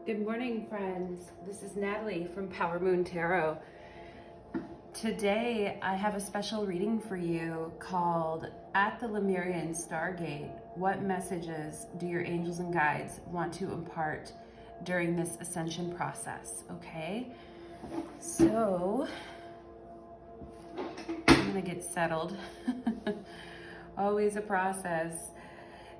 Good morning, friends. This is Natalie from Power Moon Tarot. Today, I have a special reading for you called At the Lemurian Stargate. What messages do your angels and guides want to impart during this ascension process? Okay, so I'm gonna get settled. Always a process.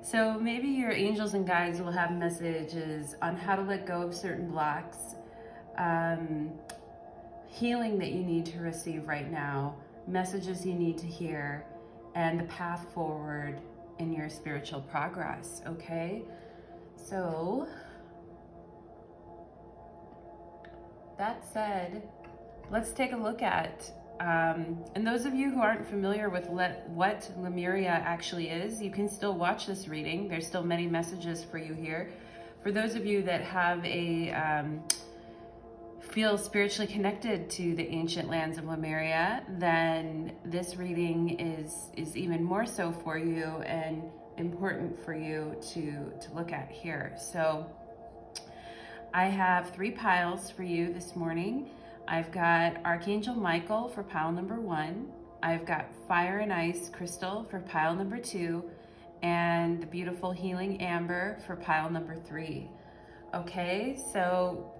So maybe your angels and guides will have messages on how to let go of certain blocks, healing that you need to receive right now, messages you need to hear, and the path forward in your spiritual progress, okay? So, that said, let's take a look at and those of you who aren't familiar with what Lemuria actually is, you can still watch this reading. There's still many messages for you here. For those of you that have feel spiritually connected to the ancient lands of Lemuria, then this reading is even more so for you and important for you to look at here. So I have 3 piles for you this morning. I've got Archangel Michael for pile number 1. I've got Fire and Ice Crystal for pile number 2, and the beautiful Healing Amber for pile number 3. Okay, so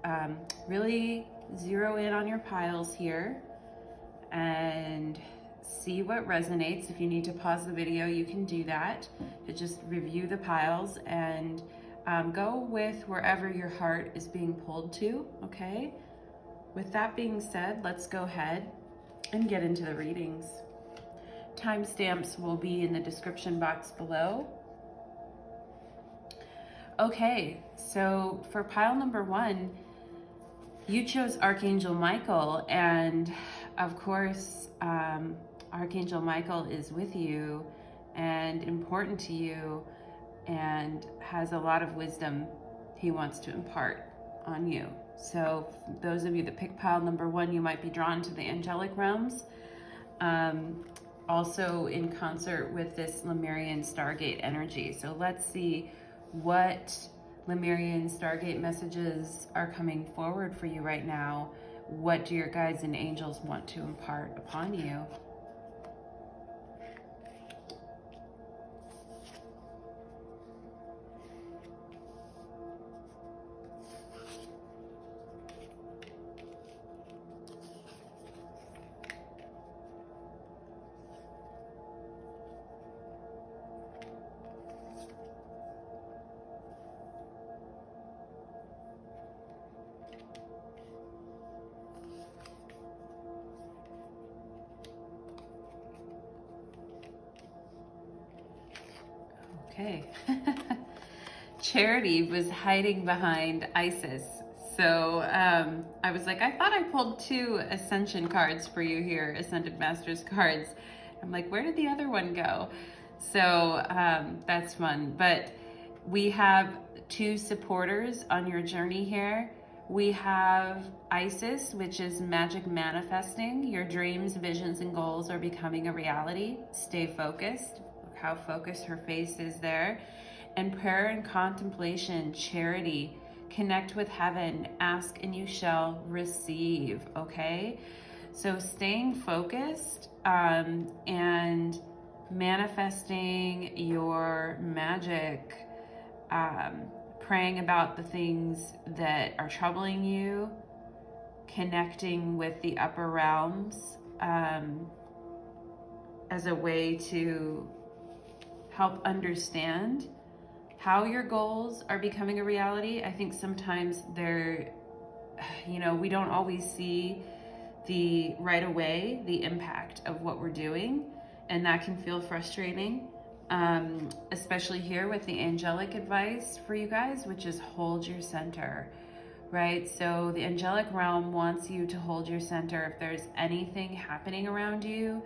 really zero in on your piles here and see what resonates. If you need to pause the video, you can do that to just review the piles and go with wherever your heart is being pulled to, okay? With that being said, let's go ahead and get into the readings. Timestamps will be in the description box below. Okay, so for pile number 1, you chose Archangel Michael, and of course, Archangel Michael is with you and important to you and has a lot of wisdom he wants to impart on you. So those of you that pick pile number 1, you might be drawn to the angelic realms, also in concert with this Lemurian Stargate energy. So let's see what Lemurian Stargate messages are coming forward for you right now. What do your guides and angels want to impart upon you? Okay. Charity was hiding behind Isis. So I was like, I thought I pulled 2 Ascension cards for you here, Ascended Masters cards. I'm like, where did the other one go? So that's fun. But we have 2 supporters on your journey here. We have Isis, which is magic manifesting. Your dreams, visions, and goals are becoming a reality. Stay focused. Look how focused her face is there. And prayer and contemplation, charity, connect with heaven, ask and you shall receive, okay? So staying focused and manifesting your magic, praying about the things that are troubling you, connecting with the upper realms as a way to help understand how your goals are becoming a reality. I think sometimes we don't always see right away the impact of what we're doing, and that can feel frustrating, especially here with the angelic advice for you guys, which is hold your center, right? So the angelic realm wants you to hold your center. If there's anything happening around you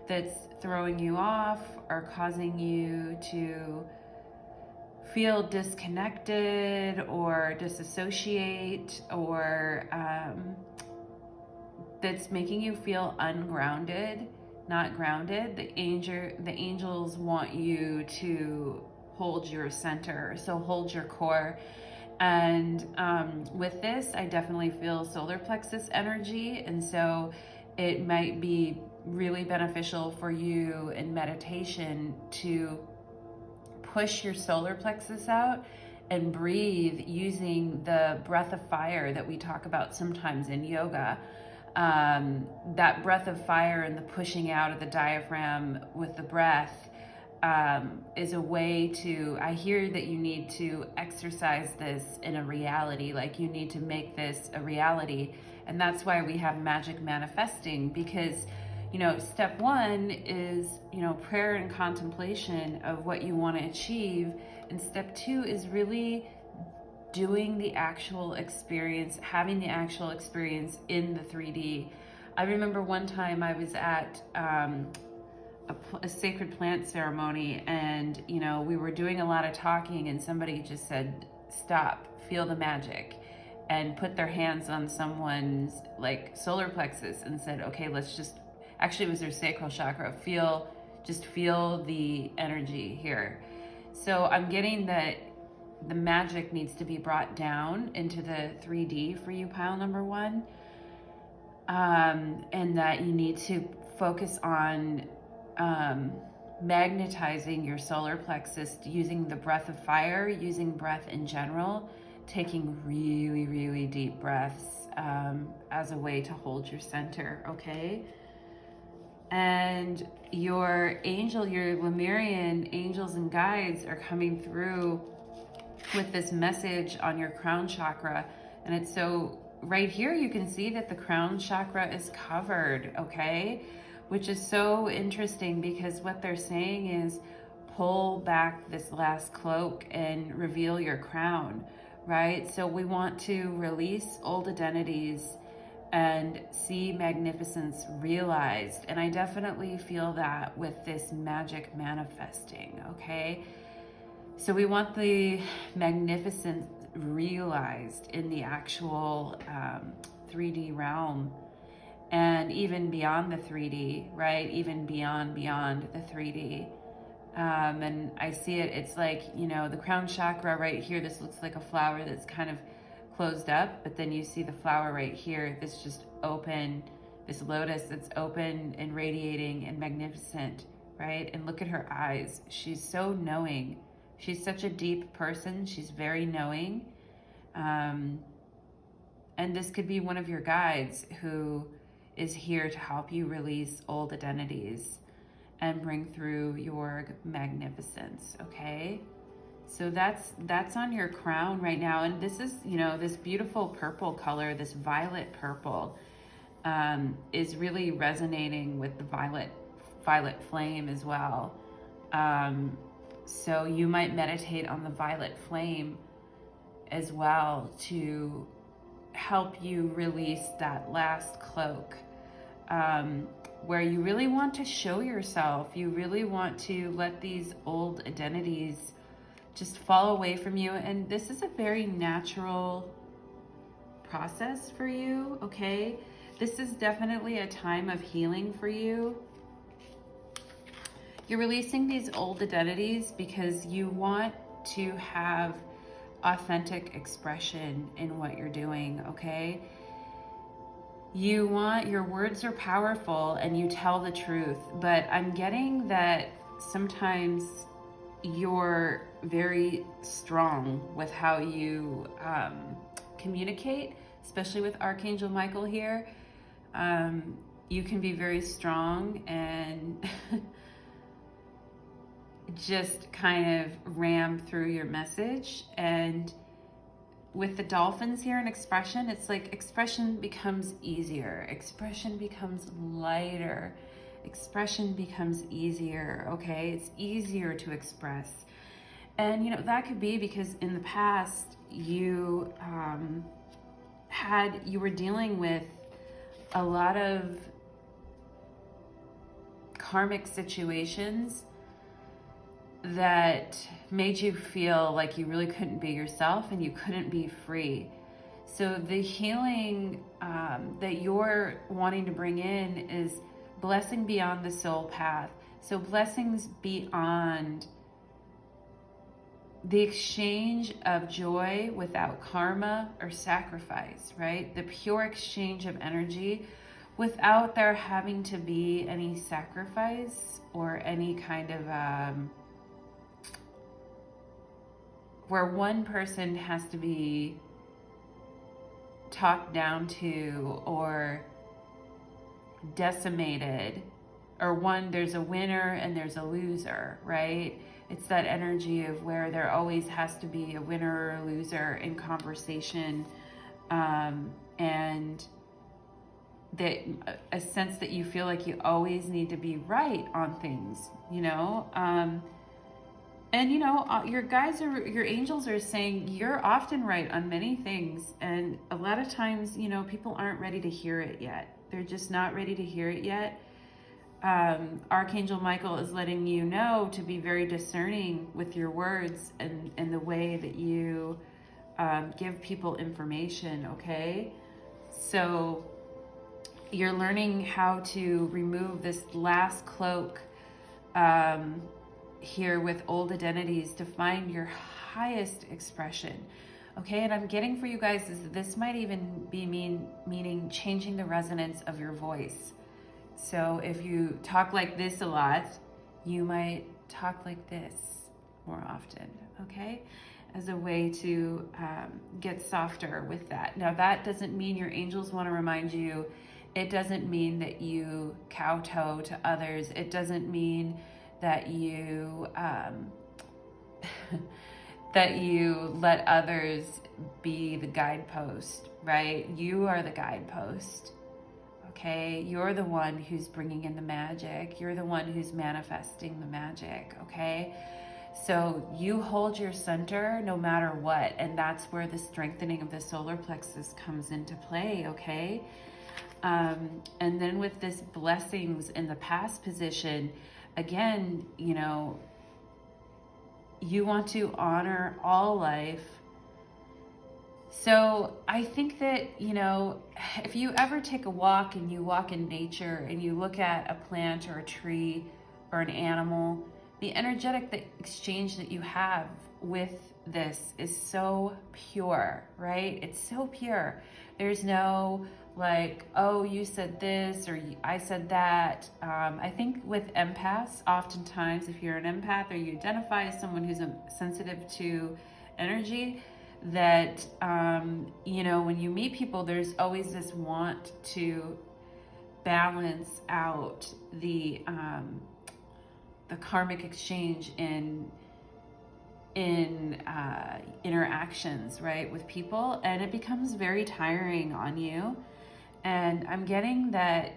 that's throwing you off or causing you to feel disconnected or disassociate, or that's making you feel ungrounded, not grounded, the angels want you to hold your center. So hold your core And with this, I definitely feel solar plexus energy. And so it might be really beneficial for you in meditation to push your solar plexus out and breathe using the breath of fire that we talk about sometimes in yoga. That breath of fire and the pushing out of the diaphragm with the breath is a way to, I hear that you need to exercise this in a reality, like you need to make this a reality. And that's why we have magic manifesting, because step one is, prayer and contemplation of what you want to achieve. And step two is really doing the actual experience, having the actual experience in the 3D. I remember one time I was at a sacred plant ceremony, and we were doing a lot of talking, and somebody just said, stop, feel the magic, and put their hands on someone's like solar plexus and said, okay, let's just, actually it was their sacral chakra, just feel the energy here. So I'm getting that the magic needs to be brought down into the 3D for you, pile number one. And that you need to focus on magnetizing your solar plexus using the breath of fire, using breath in general, taking really, really deep breaths as a way to hold your center, okay? And your angel, your Lemurian angels and guides are coming through with this message on your crown chakra. And it's so, right here you can see that the crown chakra is covered, okay? Which is so interesting, because what they're saying is pull back this last cloak and reveal your crown, right? So we want to release old identities and see magnificence realized. And I definitely feel that with this magic manifesting, okay? So we want the magnificence realized in the actual 3D realm, and even beyond the 3D, right? Even beyond the 3D. And I see it, it's like, the crown chakra right here, this looks like a flower that's kind of closed up, but then you see the flower right here that's just open, this lotus that's open and radiating and magnificent, right? And look at her eyes. She's so knowing. She's such a deep person. She's very knowing. And this could be one of your guides who is here to help you release old identities and bring through your magnificence, okay? So that's on your crown right now. And this is, this beautiful purple color, this violet purple, is really resonating with the violet flame as well. So you might meditate on the violet flame as well to help you release that last cloak, where you really want to show yourself. You really want to let these old identities just fall away from you. And this is a very natural process for you, okay? This is definitely a time of healing for you. You're releasing these old identities because you want to have authentic expression in what you're doing, okay? Your words are powerful and you tell the truth, but I'm getting that sometimes you're very strong with how you communicate, especially with Archangel Michael here. You can be very strong and just kind of ram through your message. And with the dolphins here in expression, it's like expression becomes easier, expression becomes lighter, expression becomes easier, okay? It's easier to express. And that could be because in the past you were dealing with a lot of karmic situations that made you feel like you really couldn't be yourself and you couldn't be free. So the healing that you're wanting to bring in is blessing beyond the soul path. So blessings beyond the exchange of joy without karma or sacrifice, right? The pure exchange of energy without there having to be any sacrifice or any kind of where one person has to be talked down to or decimated, or there's a winner and there's a loser, right? It's that energy of where there always has to be a winner or a loser in conversation, and that a sense that you feel like you always need to be right on things, and your angels are saying you're often right on many things, and a lot of times, people aren't ready to hear it yet. They're just not ready to hear it yet. Archangel Michael is letting you know to be very discerning with your words and the way that you give people information, okay? So you're learning how to remove this last cloak here with old identities to find your highest expression. Okay, and I'm getting for you guys is this might even be meaning changing the resonance of your voice. So if you talk like this a lot, you might talk like this more often, okay? As a way to get softer with that. Now that doesn't mean your angels want to remind you. It doesn't mean that you kowtow to others. It doesn't mean that you that you let others be the guidepost, right? You are the guidepost, okay? You're the one who's bringing in the magic. You're the one who's manifesting the magic, okay? So you hold your center no matter what, and that's where the strengthening of the solar plexus comes into play, okay? And then with this blessings in the past position, again, you want to honor all life. So I think that, if you ever take a walk and you walk in nature and you look at a plant or a tree or an animal, the energetic exchange that you have with this is so pure, right? It's so pure. There's no like, oh, you said this or I said that. I think with empaths, oftentimes, if you're an empath or you identify as someone who's sensitive to energy, that, when you meet people, there's always this want to balance out the karmic exchange in interactions, right, with people, and it becomes very tiring on you. And I'm getting that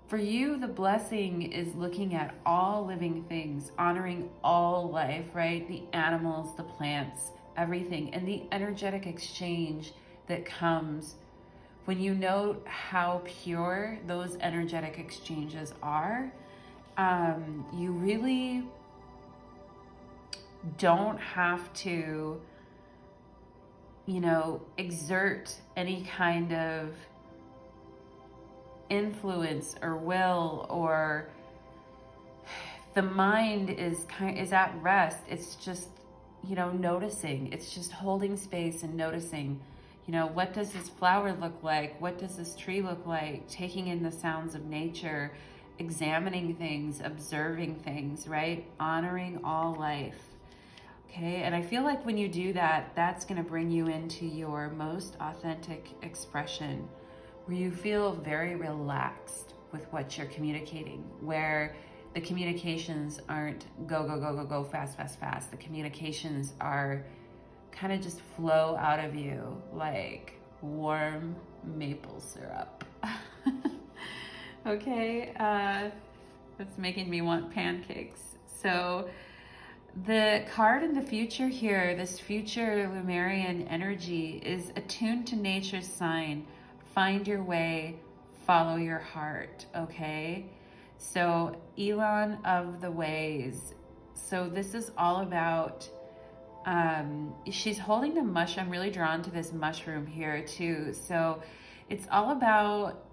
for you, the blessing is looking at all living things, honoring all life, right? The animals, the plants, everything, and the energetic exchange that comes when you know how pure those energetic exchanges are. You really don't have to exert any kind of influence or will, or the mind is at rest. It's just, noticing. It's just holding space and noticing, what does this flower look like? What does this tree look like? Taking in the sounds of nature, examining things, observing things, right? Honoring all life. Okay, and I feel like when you do that, that's going to bring you into your most authentic expression, where you feel very relaxed with what you're communicating, where the communications aren't go, fast, fast, fast. The communications are kind of just flow out of you like warm maple syrup. Okay, that's making me want pancakes. So the card in the future here, this future Lemurian energy, is attuned to nature's sign. Find your way, follow your heart, okay? So Elon of the ways. So this is all about, she's holding the mushroom. I'm really drawn to this mushroom here too. So it's all about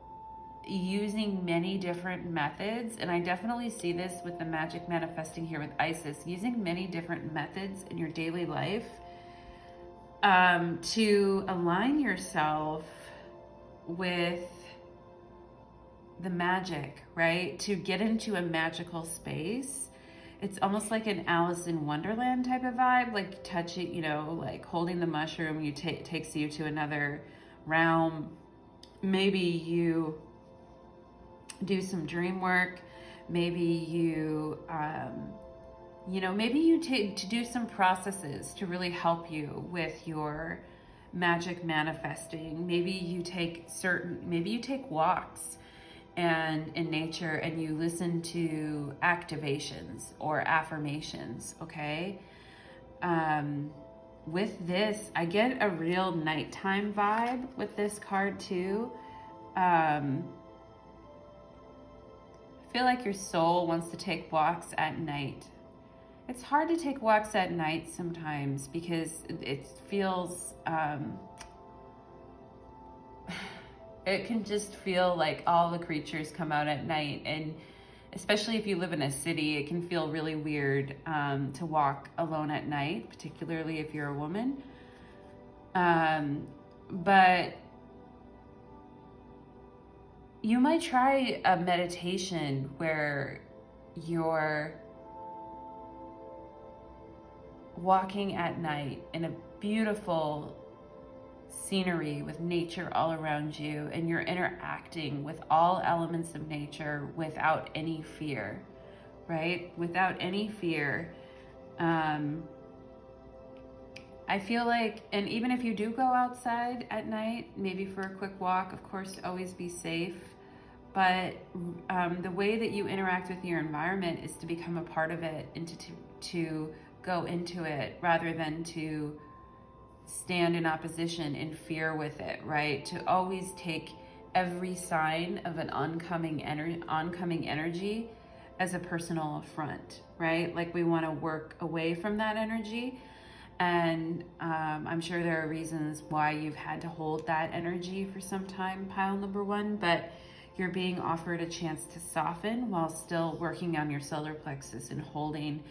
using many different methods, and I definitely see this with the magic manifesting here with Isis, using many different methods in your daily life to align yourself with the magic, right? To get into a magical space. It's almost like an Alice in Wonderland type of vibe, like touching, you know, like holding the mushroom, takes you to another realm. Maybe you do some dream work. Maybe you, maybe you take to do some processes to really help you with your magic manifesting. Maybe you take walks and in nature, and you listen to activations or affirmations. Okay. With this, I get a real nighttime vibe with this card too. I feel like your soul wants to take walks at night. It's hard to take walks at night sometimes because it feels, it can just feel like all the creatures come out at night. And especially if you live in a city, it can feel really weird to walk alone at night, particularly if you're a woman. But you might try a meditation where you're walking at night in a beautiful scenery with nature all around you, and you're interacting with all elements of nature without any fear, right? Without any fear. I feel like, and even if you do go outside at night, maybe for a quick walk, of course, always be safe. But the way that you interact with your environment is to become a part of it and to go into it rather than to stand in opposition in fear with it, right? To always take every sign of an oncoming energy as a personal affront, right? Like we want to work away from that energy. And I'm sure there are reasons why you've had to hold that energy for some time, pile number one, but you're being offered a chance to soften while still working on your solar plexus and holding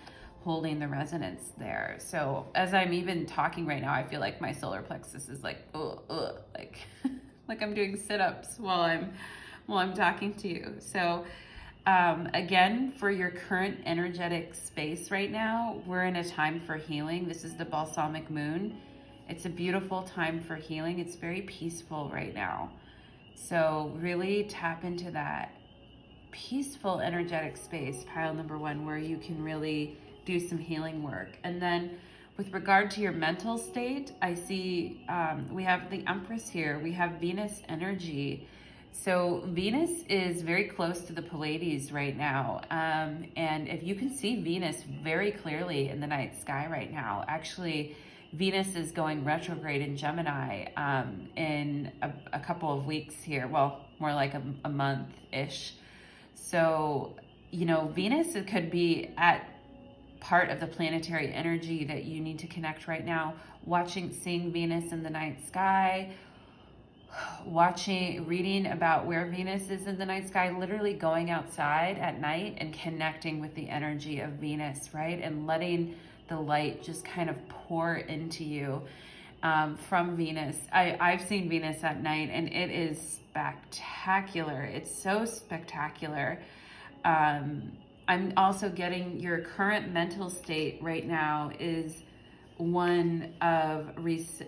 the resonance there. So as I'm even talking right now, I feel like my solar plexus is like, like, like I'm doing sit-ups while I'm talking to you. So again, for your current energetic space right now, we're in a time for healing. This is the balsamic moon. It's a beautiful time for healing. It's very peaceful right now. So really tap into that peaceful energetic space, pile number one, where you can really do some healing work. And then with regard to your mental state, I see we have the Empress here. We have Venus energy. So Venus is very close to the Pleiades right now. And if you can see Venus very clearly in the night sky right now, actually Venus is going retrograde in Gemini in a couple of weeks here. Well, more like a month-ish. So, Venus, it could be at part of the planetary energy that you need to connect right now. Seeing Venus in the night sky, reading about where Venus is in the night sky, literally going outside at night and connecting with the energy of Venus, right? And letting the light just kind of pour into you from Venus. I've seen Venus at night and it is spectacular. It's so spectacular. I'm also getting your current mental state right now is one of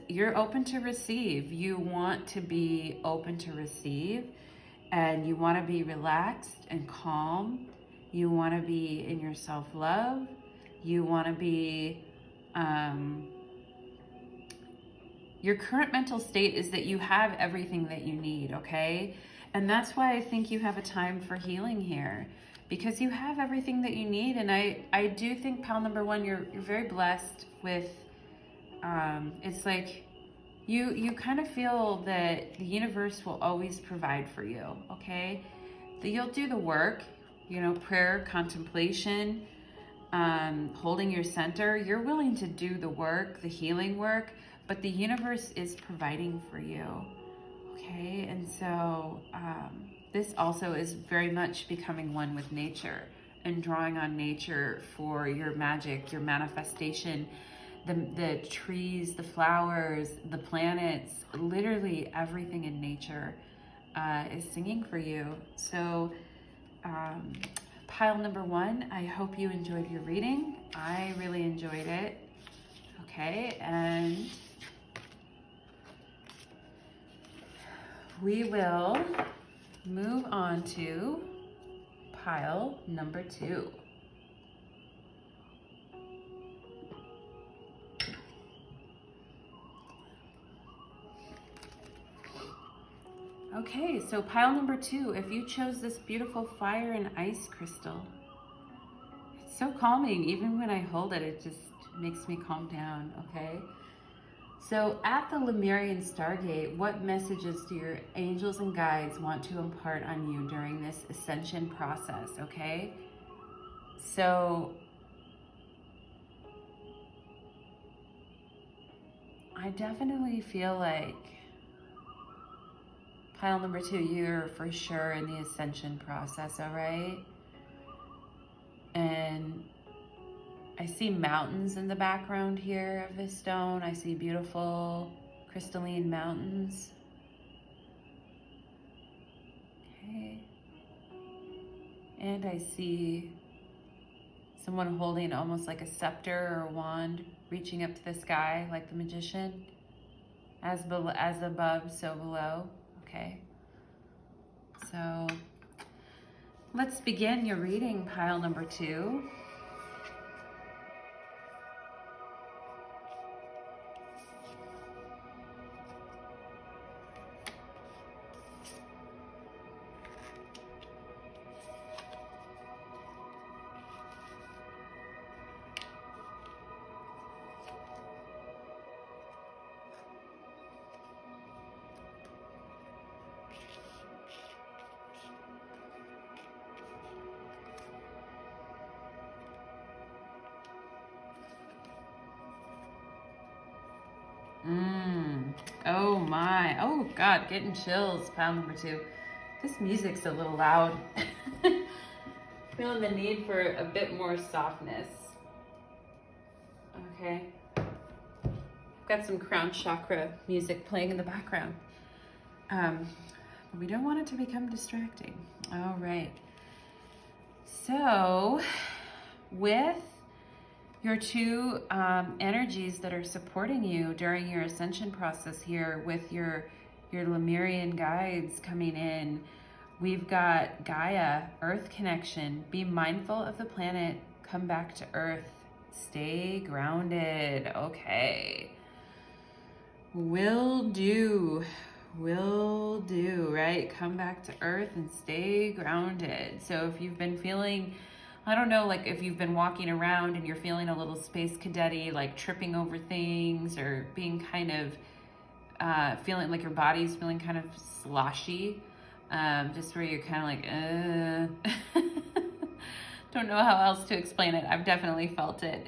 you're open to receive. You want to be open to receive, and you want to be relaxed and calm. You want to be in your self-love. You want to be your current mental state is that you have everything that you need, okay? And that's why I think you have a time for healing here, because you have everything that you need. And I do think, pal number one, you're very blessed with, it's like you kind of feel that the universe will always provide for you, okay? That you'll do the work, prayer, contemplation, holding your center. You're willing to do the work, the healing work, but the universe is providing for you, okay? And so this also is very much becoming one with nature and drawing on nature for your magic, your manifestation. The trees, the flowers, the planets, literally everything in nature is singing for you. So pile number 1, I hope you enjoyed your reading. I really enjoyed it. Okay, and we will move on to pile number 2. Okay, so pile number 2, if you chose this beautiful fire and ice crystal, it's so calming. Even when I hold it, it just makes me calm down, okay? So at the Lemurian Stargate, what messages do your angels and guides want to impart on you during this ascension process, okay? So I definitely feel like pile number 2, you're for sure in the ascension process, all right? And I see mountains in the background here of this stone. I see beautiful crystalline mountains. Okay. And I see someone holding almost like a scepter or a wand, reaching up to the sky like the magician. As above, so below. Okay. So let's begin your reading, pile number 2. Oh my. Oh God, getting chills. Pile number 2. This music's a little loud. Feeling the need for a bit more softness. Okay. I've got some crown chakra music playing in the background. We don't want it to become distracting. All right. So with your 2 energies that are supporting you during your ascension process here, with your Lemurian guides coming in, we've got Gaia, Earth connection. Be mindful of the planet. Come back to Earth. Stay grounded. Okay. Will do, right? Come back to Earth and stay grounded. So if you've been feeling, I don't know, like if you've been walking around and you're feeling a little space cadet-y, like tripping over things or being kind of feeling like your body's feeling kind of sloshy, just where you're kind of like, don't know how else to explain it. I've definitely felt it.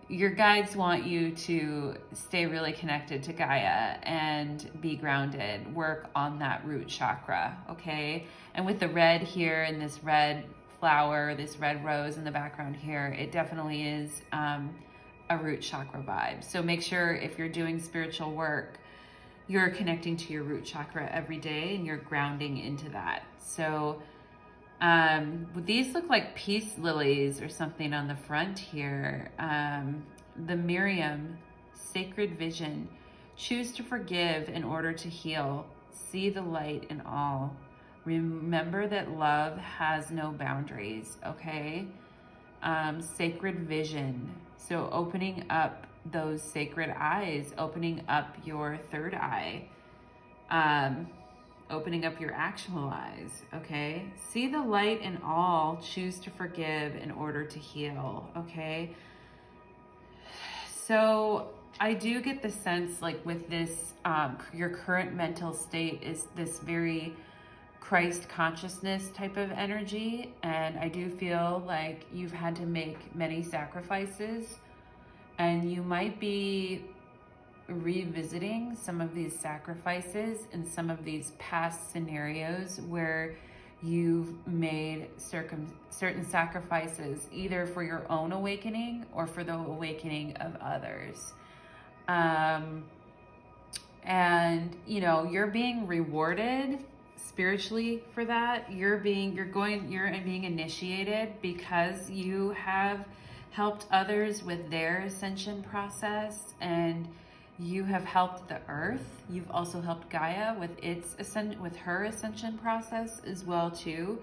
Your guides want you to stay really connected to Gaia and be grounded, work on that root chakra, okay? And with the red here and this red flower, this red rose in the background here, it definitely is a root chakra vibe. So make sure if you're doing spiritual work, you're connecting to your root chakra every day and you're grounding into that. So these look like peace lilies or something on the front here. The Miriam, sacred vision. Choose to forgive in order to heal. See the light in all. Remember that love has no boundaries, okay? Sacred vision. So opening up those sacred eyes, opening up your third eye, opening up your actual eyes, okay? See the light in all. Choose to forgive in order to heal, okay? So I do get the sense, like with this, your current mental state is this very Christ consciousness type of energy. And I do feel like you've had to make many sacrifices and you might be revisiting some of these sacrifices and some of these past scenarios where you've made certain sacrifices, either for your own awakening or for the awakening of others. And you know, you're being rewarded spiritually for that. You're being initiated because you have helped others with their ascension process, and you have helped the earth. You've also helped Gaia with her ascension process as well too.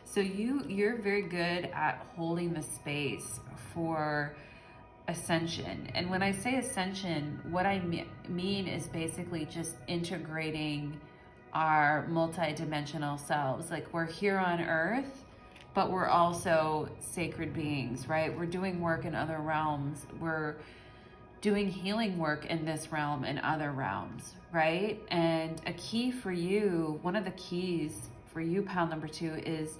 So you're very good at holding the space for ascension. And when I say ascension, what I mean is basically just integrating our multidimensional selves. Like, we're here on earth, but we're also sacred beings, right? We're doing work in other realms. We're doing healing work in this realm and other realms, right? And a key for you, one of the keys for you, pile number 2, is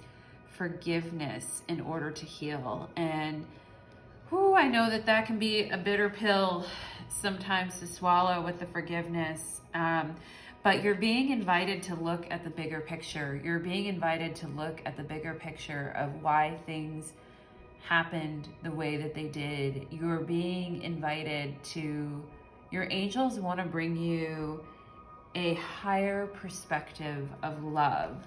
forgiveness in order to heal. And I know that can be a bitter pill sometimes to swallow with the forgiveness. But you're being invited to look at the bigger picture. You're being invited to look at the bigger picture of why things happened the way that they did. You're being invited to, your angels want to bring you a higher perspective of love.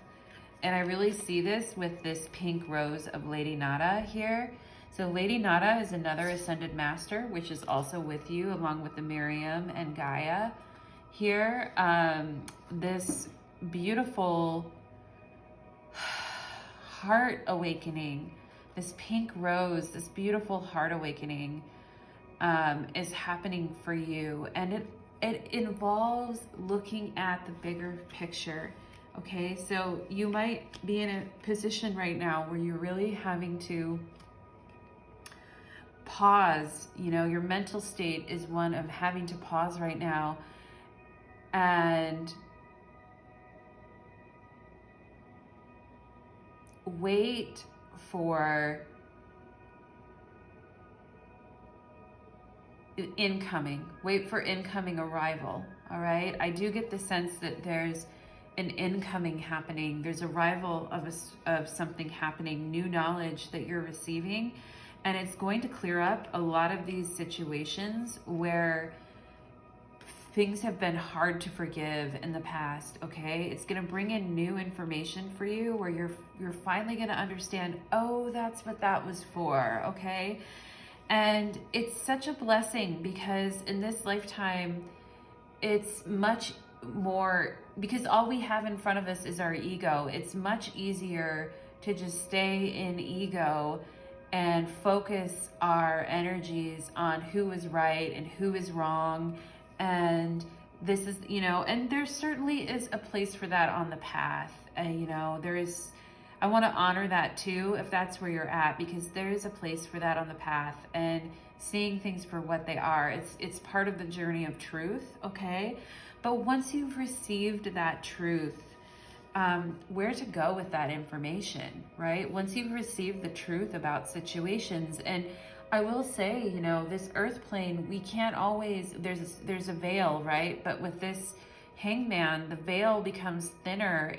And I really see this with this pink rose of Lady Nada here. So Lady Nada is another ascended master, which is also with you, along with the Miriam and Gaia. Here, this beautiful heart awakening, this pink rose, this beautiful heart awakening is happening for you. And it involves looking at the bigger picture. Okay, so you might be in a position right now where you're really having to pause. You know, your mental state is one of having to pause right now and wait for incoming arrival. All right, I do get the sense that there's an incoming happening. There's arrival of something happening, new knowledge that you're receiving, and it's going to clear up a lot of these situations where things have been hard to forgive in the past. Okay, it's going to bring in new information for you where you're finally going to understand, oh, that's what that was for. Okay, and it's such a blessing because in this lifetime it's much more, because all we have in front of us is our ego. It's much easier to just stay in ego and focus our energies on who is right and who is wrong. And this is, you know, and there certainly is a place for that on the path. You know, there is, I want to honor that too, if that's where you're at, because there is a place for that on the path, and seeing things for what they are. It's part of the journey of truth, okay? But once you've received that truth, where to go with that information, right? Once you've received the truth about situations, and I will say, you know, this earth plane, we can't always, there's a veil, right? But with this hangman, the veil becomes thinner.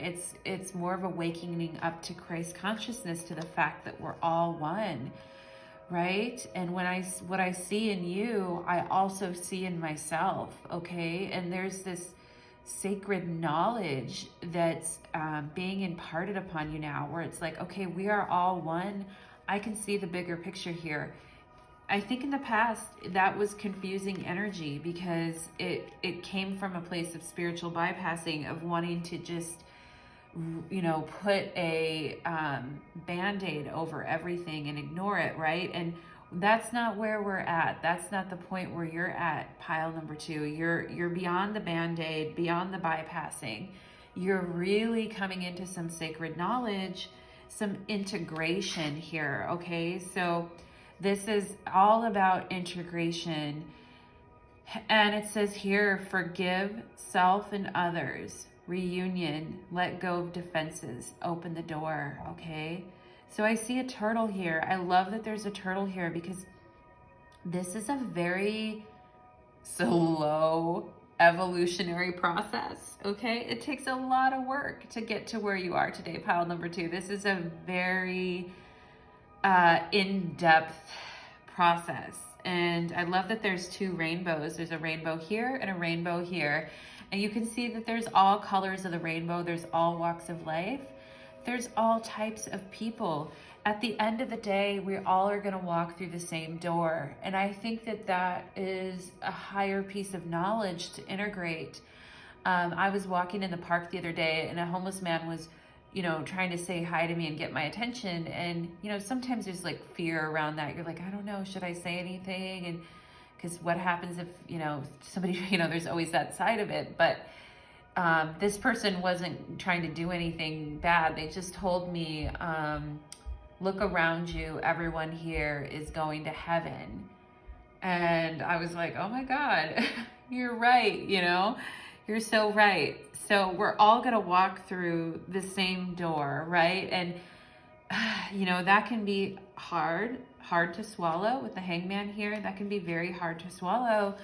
It's more of a waking up to Christ consciousness, to the fact that we're all one, right? And what I see in you, I also see in myself, okay? And there's this sacred knowledge that's being imparted upon you now, where it's like, okay, we are all one. I can see the bigger picture here. I think in the past that was confusing energy, because it came from a place of spiritual bypassing, of wanting to just, you know, put a band-aid over everything and ignore it, right? And that's not where we're at. That's not the point where you're at, pile number 2. You're beyond the band-aid, beyond the bypassing. You're really coming into some sacred knowledge, some integration here, okay? So this is all about integration. And it says here, forgive self and others, reunion, let go of defenses, open the door, okay? So I see a turtle here. I love that there's a turtle here, because this is a very slow evolutionary process, okay? It takes a lot of work to get to where you are today, pile number 2. This is a very in-depth process. And I love that there's 2 rainbows. There's a rainbow here and a rainbow here. And you can see that there's all colors of the rainbow. There's all walks of life. There's all types of people. At the end of the day, we all are going to walk through the same door. And I think that that is a higher piece of knowledge to integrate. I was walking in the park the other day, and a homeless man was, you know, trying to say hi to me and get my attention. And, you know, sometimes there's like fear around that. You're like, I don't know, should I say anything? And because what happens if, you know, somebody, you know, there's always that side of it. But this person wasn't trying to do anything bad. They just told me, look around you, everyone here is going to heaven. And I was like, oh my God, you're right, you know, you're so right. So we're all gonna walk through the same door, right? And, you know, that can be hard to swallow with the hangman here. That can be very hard to swallow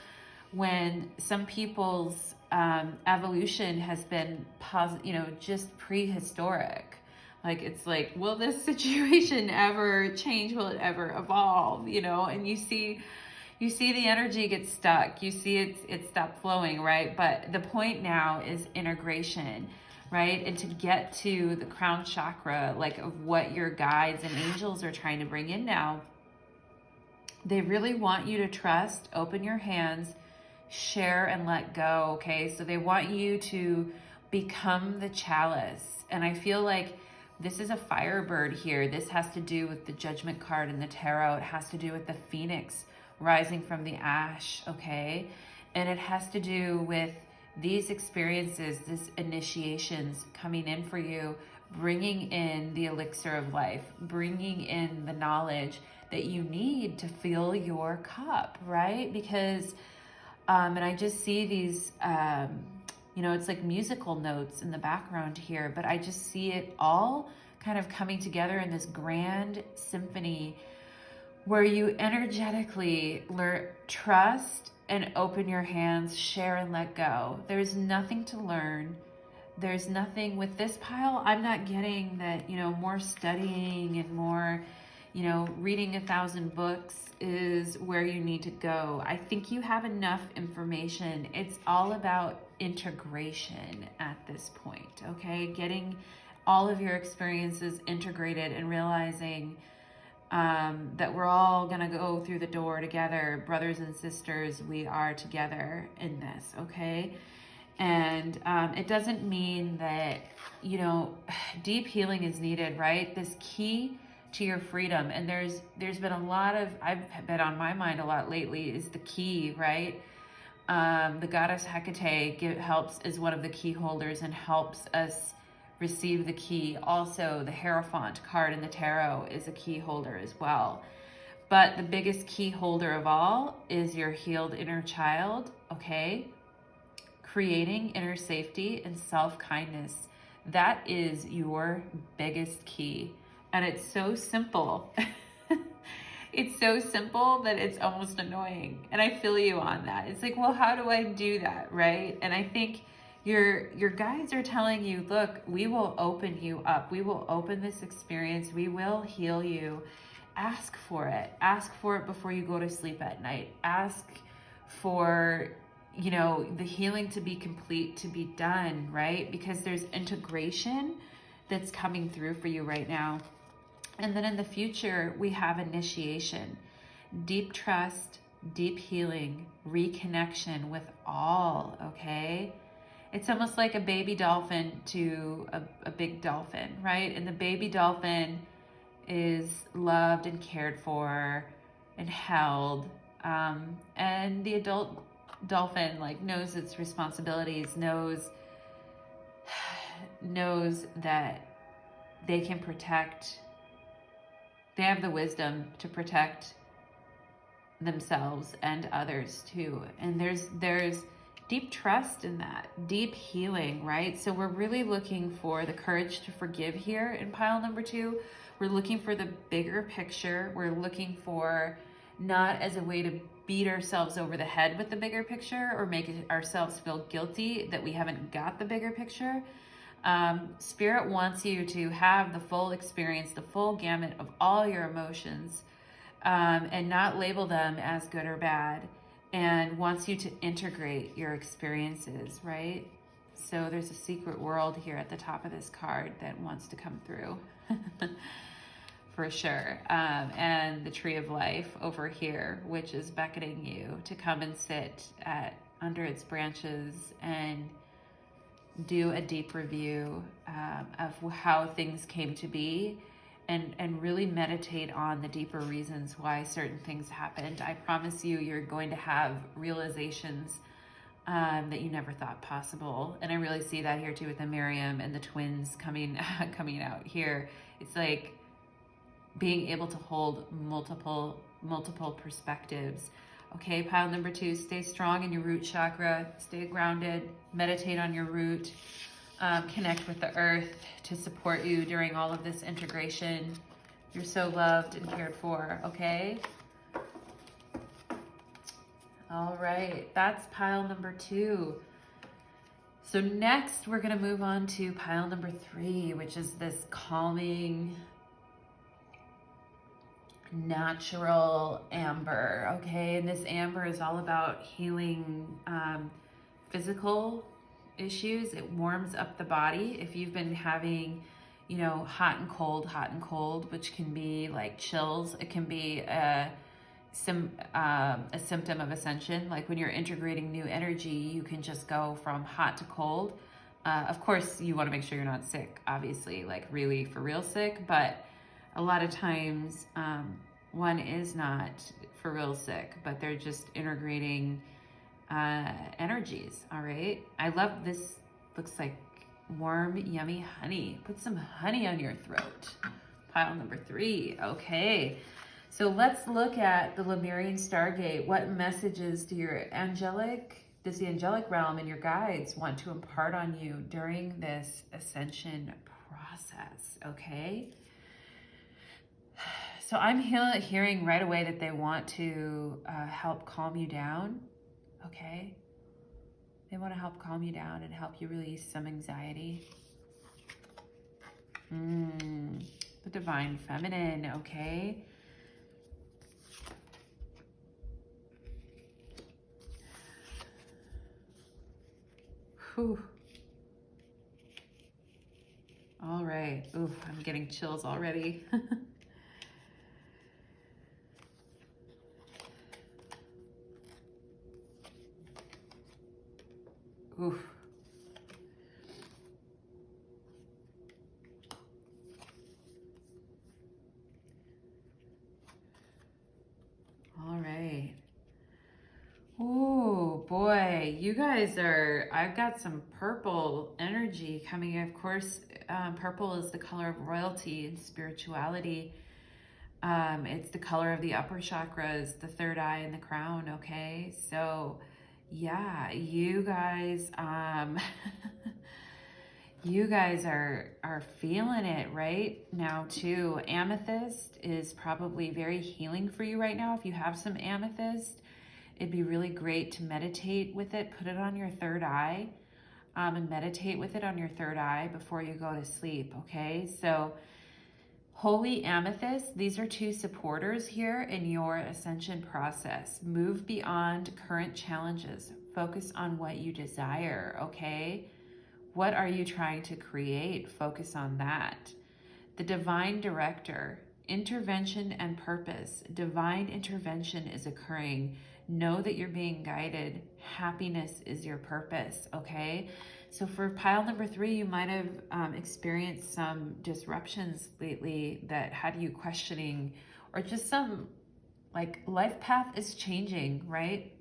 when some people's evolution has been, you know, just prehistoric. Like, it's like, will this situation ever change? Will it ever evolve? You know, and you see the energy get stuck. You see it stop flowing, right? But the point now is integration, right? And to get to the crown chakra, like of what your guides and angels are trying to bring in now, they really want you to trust, open your hands, share and let go, okay? So they want you to become the chalice. And I feel like this is a firebird here. This has to do with the Judgment card in the tarot. It has to do with the phoenix rising from the ash, okay? And it has to do with these experiences, these initiations coming in for you, bringing in the elixir of life, bringing in the knowledge that you need to fill your cup, right? Because, and I just see these, you know, it's like musical notes in the background here, but I just see it all kind of coming together in this grand symphony where you energetically learn, trust and open your hands, share and let go. There's nothing to learn. There's nothing with this pile. I'm not getting that, you know, more studying and more, you know, reading 1,000 books is where you need to go. I think you have enough information. It's all about integration at this point, okay? Getting all of your experiences integrated and realizing that we're all gonna go through the door together, brothers and sisters. We are together in this, okay? And it doesn't mean that, you know, deep healing is needed, right? This key to your freedom, and there's been a lot of, I've been on my mind a lot lately, is the key, right? The goddess Hecate helps, is one of the key holders and helps us receive the key. Also, the Hierophant card in the tarot is a key holder as well. But the biggest key holder of all is your healed inner child, okay? Creating inner safety and self-kindness. That is your biggest key. And it's so simple. It's so simple that it's almost annoying. And I feel you on that. It's like, well, how do I do that, right? And I think your guides are telling you, look, we will open you up. We will open this experience. We will heal you. Ask for it. Ask for it before you go to sleep at night. Ask for, you know, the healing to be complete, to be done, right? Because there's integration that's coming through for you right now. And then in the future, we have initiation, deep trust, deep healing, reconnection with all, okay? It's almost like a baby dolphin to a big dolphin, right? And the baby dolphin is loved and cared for and held. And the adult dolphin like knows its responsibilities, knows that they can protect, they have the wisdom to protect themselves and others too. And there's deep trust in that, deep healing, right? So we're really looking for the courage to forgive here in pile number 2. We're looking for the bigger picture. We're looking for not as a way to beat ourselves over the head with the bigger picture or make ourselves feel guilty that we haven't got the bigger picture. Spirit wants you to have the full experience, the full gamut of all your emotions, and not label them as good or bad, and wants you to integrate your experiences, right? So there's a secret world here at the top of this card that wants to come through. For sure. And the tree of life over here, which is beckoning you to come and sit under its branches and do a deep review of how things came to be, and really meditate on the deeper reasons why certain things happened. I promise you, you're going to have realizations that you never thought possible. And I really see that here too with the Miriam and the twins coming out here. It's like being able to hold multiple perspectives. Okay, pile number 2, stay strong in your root chakra, stay grounded, meditate on your root, connect with the earth to support you during all of this integration. You're so loved and cared for, okay? All right, that's pile number 2. So next we're gonna move on to pile number 3, which is this calming, natural amber, okay? And this amber is all about healing physical issues. It warms up the body. If you've been having, you know, hot and cold, which can be like chills, it can be a symptom of ascension. Like when you're integrating new energy, you can just go from hot to cold. Of course, you want to make sure you're not sick, obviously, like really for real sick, but a lot of times one is not for real sick, but they're just integrating energies, all right? I love this. Looks like warm, yummy honey. Put some honey on your throat. Pile number 3, okay. So let's look at the Lemurian Stargate. What messages does the angelic realm and your guides want to impart on you during this ascension process, okay? So I'm hearing right away that they want to help calm you down, okay? They want to help calm you down and help you release some anxiety. The divine feminine, okay? Whew. All right. Ooh, I'm getting chills already. Oof. All right. Oh boy, you guys are, I've got some purple energy coming in. Of course, purple is the color of royalty and spirituality. It's the color of the upper chakras, the third eye and the crown, okay? So yeah, you guys, you guys are feeling it right now too. Amethyst is probably very healing for you right now. If you have some amethyst, it'd be really great to meditate with it. Put it on your third eye, and meditate with it on your third eye before you go to sleep, okay? So holy amethyst, these are 2 supporters here in your ascension process. Move beyond current challenges. Focus on what you desire, okay? What are you trying to create? Focus on that. The divine director, intervention and purpose. Divine intervention is occurring. Know that you're being guided. Happiness is your purpose, okay? So for pile number 3, you might have experienced some disruptions lately that had you questioning, or just some like life path is changing, right?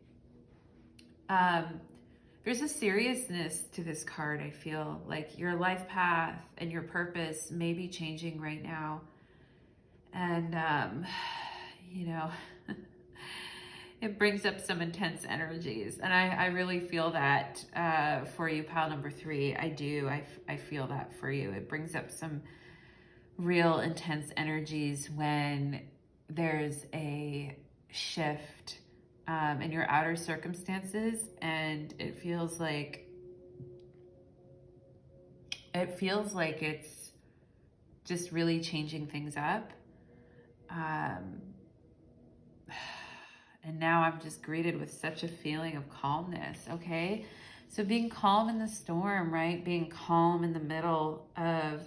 There's a seriousness to this card. I feel like your life path and your purpose may be changing right now. And, you know, it brings up some intense energies. And I really feel that for you, pile number 3. I do. I feel that for you. It brings up some real intense energies when there's a shift in your outer circumstances, and it feels like it's just really changing things up. And now I'm just greeted with such a feeling of calmness, okay? So being calm in the storm, right? Being calm in the middle of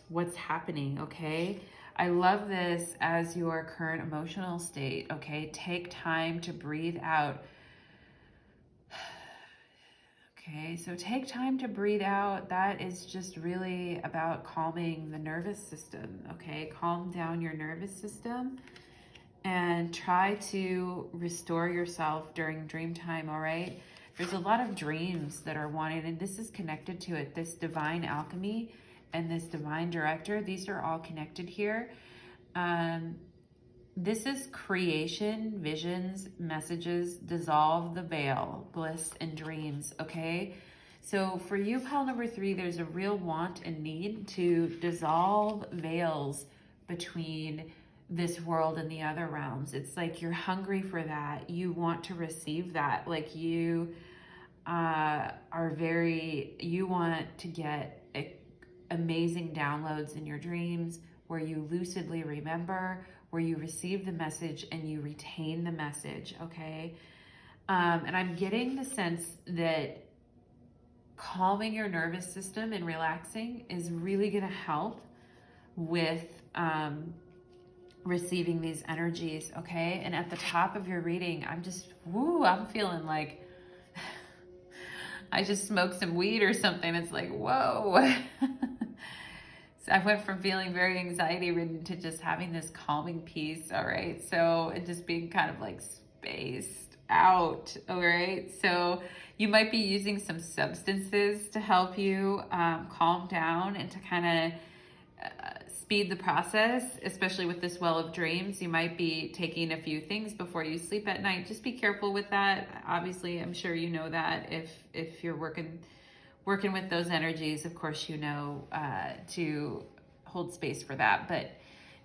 what's happening, okay? I love this as your current emotional state, okay? Take time to breathe out. Okay, so take time to breathe out. That is just really about calming the nervous system, okay? Calm down your nervous system and try to restore yourself during dream time, all right? There's a lot of dreams that are wanted, and this is connected to it. This divine alchemy and this divine director, these are all connected here. This is creation, visions, messages, dissolve the veil, bliss, and dreams, okay? So for you, pile number 3, there's a real want and need to dissolve veils between this world and the other realms. It's like you're hungry for that. You want to receive that. Like you you want to get amazing downloads in your dreams where you lucidly remember, where you receive the message and you retain the message, okay? And I'm getting the sense that calming your nervous system and relaxing is really gonna help with receiving these energies, okay? And at the top of your reading, I'm feeling like I just smoked some weed or something. It's like, whoa. So I went from feeling very anxiety ridden to just having this calming peace, all right? So, and just being kind of like spaced out, all right? So you might be using some substances to help you calm down and to kind of speed the process, especially with this well of dreams. You might be taking a few things before you sleep at night. Just be careful with that. Obviously, I'm sure you know that if you're working with those energies, of course, you know to hold space for that, but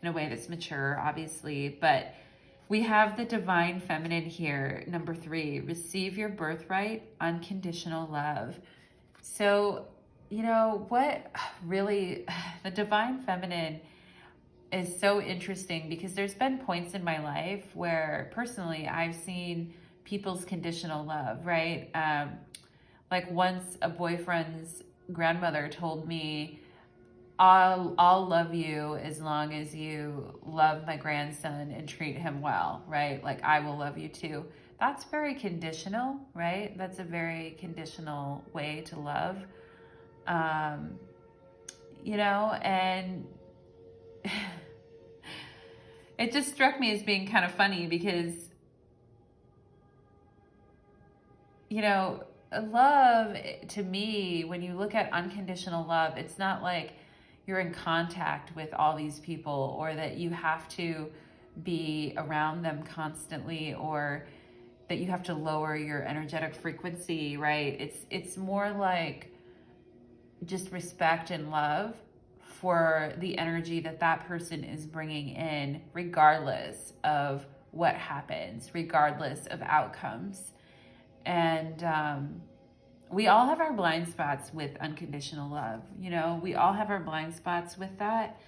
in a way that's mature, obviously. But we have the divine feminine here, number 3, receive your birthright, unconditional love. So, you know, what really, the divine feminine is so interesting because there's been points in my life where personally I've seen people's conditional love, right? Like once a boyfriend's grandmother told me, I'll love you as long as you love my grandson and treat him well, right? Like I will love you too. That's very conditional, right? That's a very conditional way to love. You know, and it just struck me as being kind of funny because, you know, love to me, when you look at unconditional love, it's not like you're in contact with all these people or that you have to be around them constantly or that you have to lower your energetic frequency, right? It's more like just respect and love for the energy that person is bringing in, regardless of what happens, regardless of outcomes. And we all have our blind spots with unconditional love. You know, we all have our blind spots with that.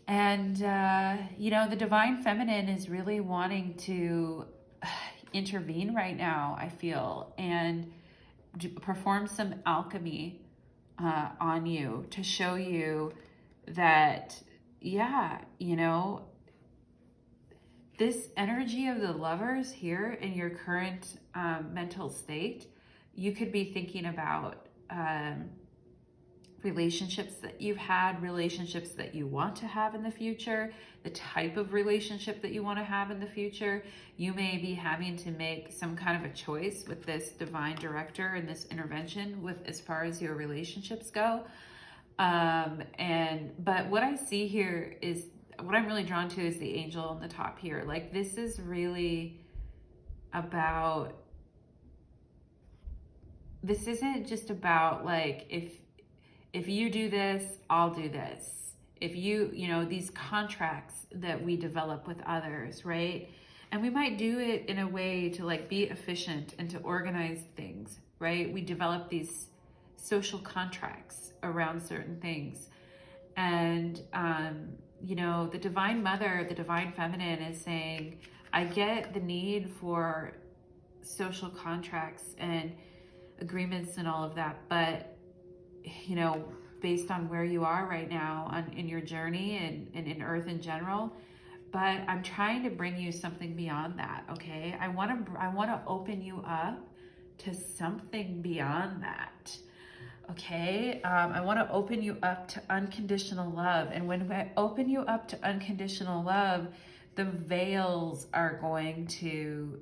And, you know, the divine feminine is really wanting to intervene right now, I feel, and perform some alchemy on you to show you that, yeah, you know, this energy of the lovers here in your current mental state, you could be thinking about relationships that you've had, relationships that you want to have in the future, the type of relationship that you want to have in the future. You may be having to make some kind of a choice with this divine director and this intervention with as far as your relationships go. But what I see here is, what I'm really drawn to is the angel on the top here. Like, this is really about, this isn't just about like, if you do this, I'll do this. If you know, these contracts that we develop with others, right? And we might do it in a way to like be efficient and to organize things, right? We develop these social contracts around certain things. And, you know, the Divine Mother, the Divine Feminine is saying, I get the need for social contracts and agreements and all of that, but, you know, based on where you are right now in your journey and in Earth in general, but I'm trying to bring you something beyond that, okay? I want to open you up to something beyond that. Okay, I want to open you up to unconditional love. And when I open you up to unconditional love, the veils are going to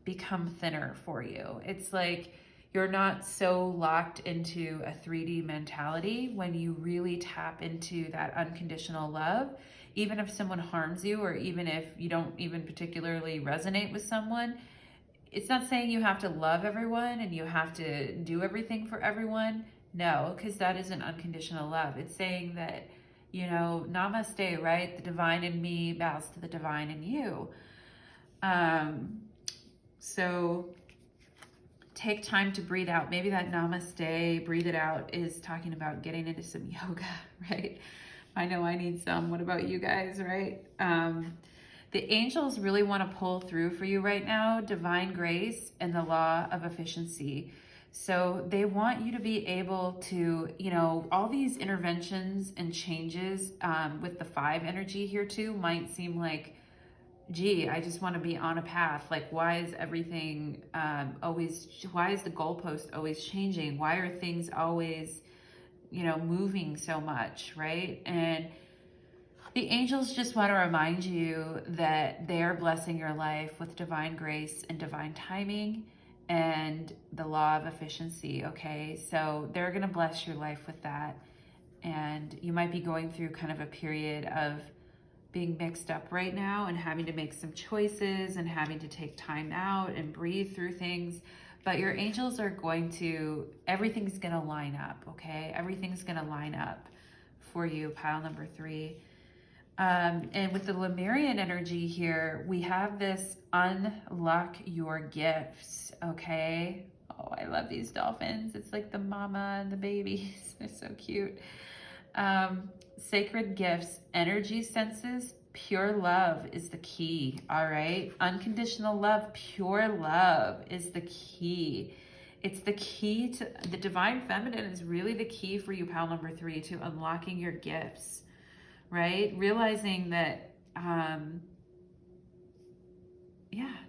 become thinner for you. It's like you're not so locked into a 3D mentality when you really tap into that unconditional love. Even if someone harms you, or even if you don't even particularly resonate with someone, it's not saying you have to love everyone and you have to do everything for everyone. No, because that isn't unconditional love. It's saying that, you know, namaste, right? The divine in me bows to the divine in you. So take time to breathe out. Maybe that namaste, breathe it out, is talking about getting into some yoga, right? I know I need some. What about you guys, right? The angels really want to pull through for you right now, divine grace and the law of efficiency. So they want you to be able to, you know, all these interventions and changes with the 5 energy here too might seem like, gee, I just want to be on a path. Like, why is everything why is the goalpost always changing? Why are things always, you know, moving so much, right? And the angels just want to remind you that they are blessing your life with divine grace and divine timing and the law of efficiency, okay? So they're going to bless your life with that. And you might be going through kind of a period of being mixed up right now and having to make some choices and having to take time out and breathe through things. But your angels are going to, everything's going to line up, okay? Everything's going to line up for you, pile number 3. And with the Lemurian energy here, we have this unlock your gifts, okay? Oh, I love these dolphins. It's like the mama and the babies. They're so cute. Sacred gifts, energy senses, pure love is the key, all right? Unconditional love, pure love is the key. It's the key to, the divine feminine is really the key for you, pal number 3, to unlocking your gifts. Right? Realizing that,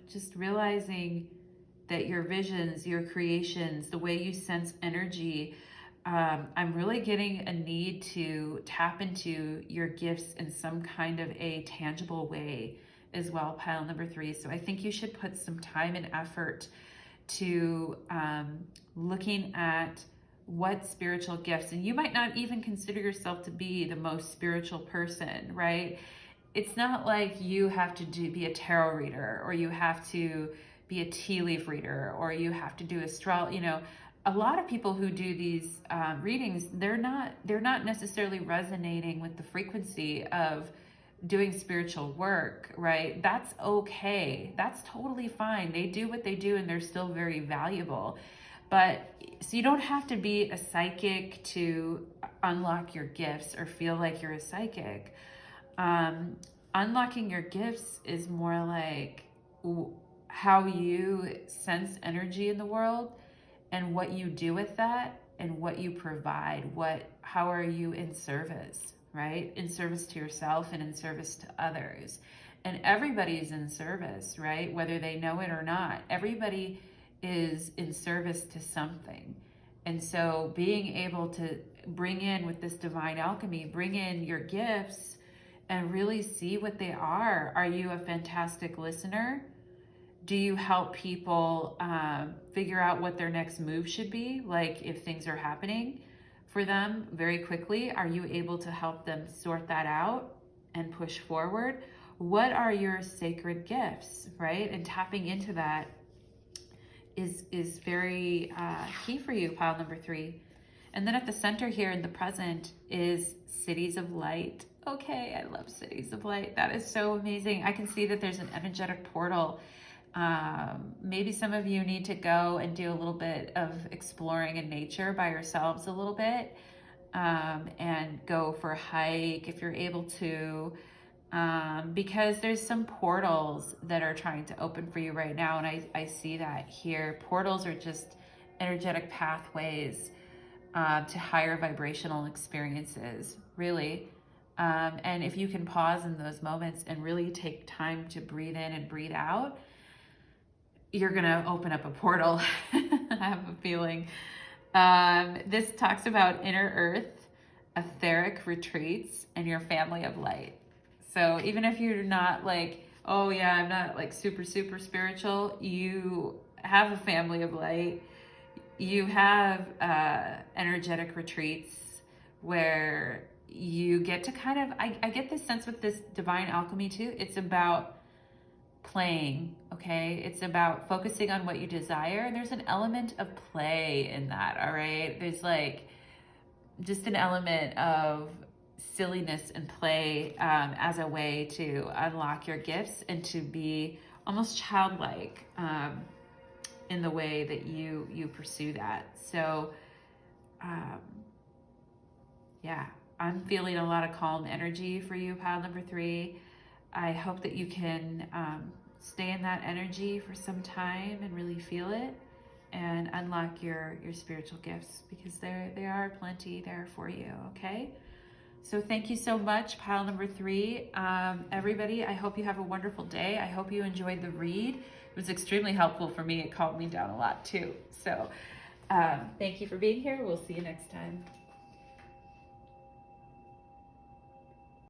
just realizing that your visions, your creations, the way you sense energy, I'm really getting a need to tap into your gifts in some kind of a tangible way as well, pile number 3. So I think you should put some time and effort to looking at what spiritual gifts, and you might not even consider yourself to be the most spiritual person, right? It's not like you have to be a tarot reader, or you have to be a tea leaf reader, or you have to do astrology. You know, a lot of people who do these readings, they're not necessarily resonating with the frequency of doing spiritual work, right? That's okay. That's totally fine. They do what they do and they're still very valuable. But so you don't have to be a psychic to unlock your gifts or feel like you're a psychic. Unlocking your gifts is more like how you sense energy in the world and what you do with that and what you provide. How are you in service, right? In service to yourself and in service to others. And everybody's in service, right? Whether they know it or not. Everybody is in service to something. And so being able to bring in, with this divine alchemy, bring in your gifts and really see what they are. Are you a fantastic listener? Do you help people figure out what their next move should be? Like if things are happening for them very quickly, are you able to help them sort that out and push forward? What are your sacred gifts, right? And tapping into that is very key for you, pile number 3. And then at the center here in the present is cities of light. Okay, I love cities of light. That is so amazing. I can see that there's an energetic portal. Maybe some of you need to go and do a little bit of exploring in nature by yourselves a little bit, and go for a hike if you're able to, because there's some portals that are trying to open for you right now. And I see that here. Portals are just energetic pathways to higher vibrational experiences, really. And if you can pause in those moments and really take time to breathe in and breathe out, you're going to open up a portal. I have a feeling. This talks about inner earth, etheric retreats, and your family of light. So even if you're not like, oh yeah, I'm not like super spiritual, you have a family of light. You have energetic retreats where you get to kind of, I get this sense with this divine alchemy too. It's about playing, okay? It's about focusing on what you desire. And there's an element of play in that, all right? There's like just an element of silliness and play as a way to unlock your gifts and to be almost childlike in the way that you pursue that. So yeah, I'm feeling a lot of calm energy for you, pile number 3. I hope that you can stay in that energy for some time and really feel it and unlock your spiritual gifts, because there are plenty there for you, okay? So thank you so much, pile number 3. Everybody, I hope you have a wonderful day. I hope you enjoyed the read. It was extremely helpful for me. It calmed me down a lot too. So thank you for being here. We'll see you next time.